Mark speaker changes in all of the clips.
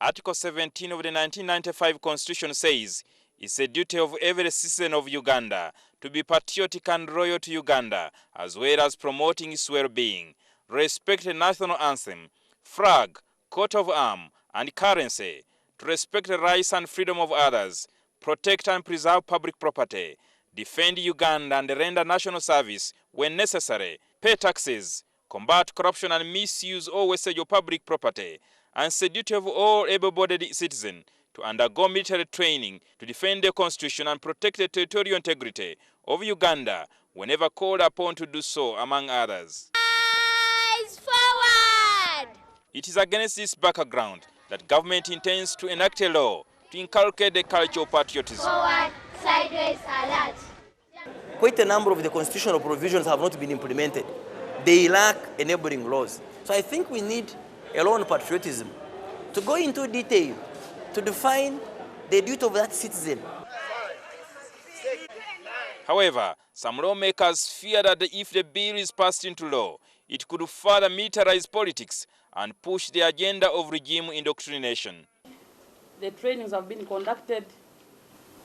Speaker 1: Article 17 of the 1995 Constitution says it's a duty of every citizen of Uganda to be patriotic and loyal to Uganda, as well as promoting its well-being, respect the national anthem, flag, coat of arms, and currency, to respect the rights and freedom of others, protect and preserve public property, defend Uganda and render national service when necessary, pay taxes, combat corruption and misuse or wastage of public property, and it's the duty of all able-bodied citizens to undergo military training to defend the Constitution and protect the territorial integrity of Uganda whenever called upon to do so, among others.
Speaker 2: Eyes forward!
Speaker 1: It is against this background that government intends to enact a law to inculcate the culture of patriotism.
Speaker 2: Forward, sideways, alert.
Speaker 3: Quite a number of the constitutional provisions have not been implemented. They lack enabling laws. So I think we need a law on patriotism to go into detail, to define the duty of that citizen.
Speaker 1: However, some lawmakers fear that if the bill is passed into law, it could further militarize politics and push the agenda of regime indoctrination.
Speaker 4: The trainings have been conducted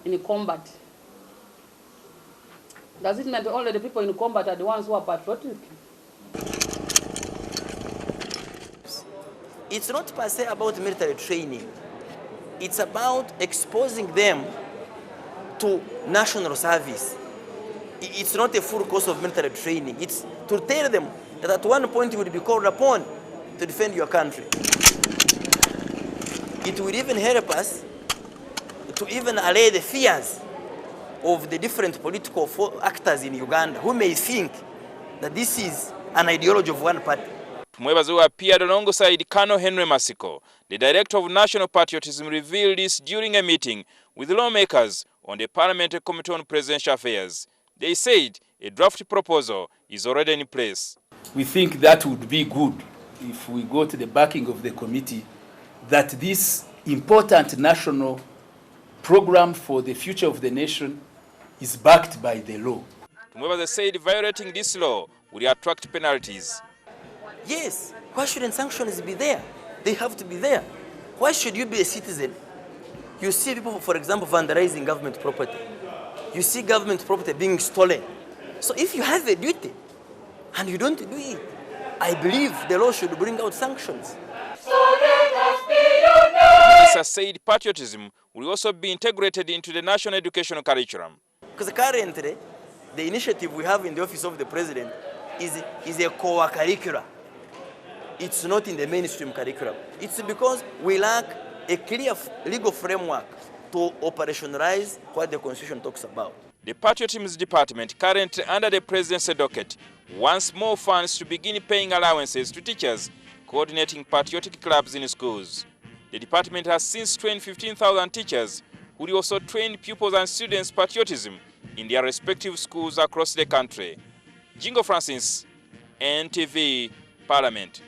Speaker 4: in combat. Does it mean that only the people in combat are the ones who are patriotic?
Speaker 3: It's not per se about military training. It's about exposing them to national service. It's not a full course of military training. It's to tell them that at one point you will be called upon to defend your country. It will even help us to even allay the fears of the different political actors in Uganda who may think that this is an ideology of one party.
Speaker 1: Tumwebaze, who appeared alongside Colonel Henry Matsiko, the Director of National Patriotism, revealed this during a meeting with lawmakers on the Parliamentary Committee on Presidential Affairs. They said a draft proposal is already in place.
Speaker 5: We think that would be good if we go to the backing of the committee, that this important national program for the future of the nation is backed by the law.
Speaker 1: Tumwebaze said violating this law will attract penalties.
Speaker 3: Yes, why shouldn't sanctions be there? They have to be there. Why should you be a citizen? You see people, for example, vandalizing government property. You see government property being stolen. So if you have a duty and you don't do it, I believe the law should bring out sanctions.
Speaker 2: So let us be united!
Speaker 1: Minister said patriotism will also be integrated into the national educational curriculum.
Speaker 3: Because currently, the initiative we have in the Office of the President is a core curriculum. It's not in the mainstream curriculum. It's because we lack a clear legal framework to operationalize what the Constitution talks about.
Speaker 1: The Patriotism Department, currently under the Presidency docket, wants more funds to begin paying allowances to teachers coordinating patriotic clubs in schools. The department has since trained 15,000 teachers who will also train pupils and students patriotism in their respective schools across the country. Jingo Francis, NTV Parliament.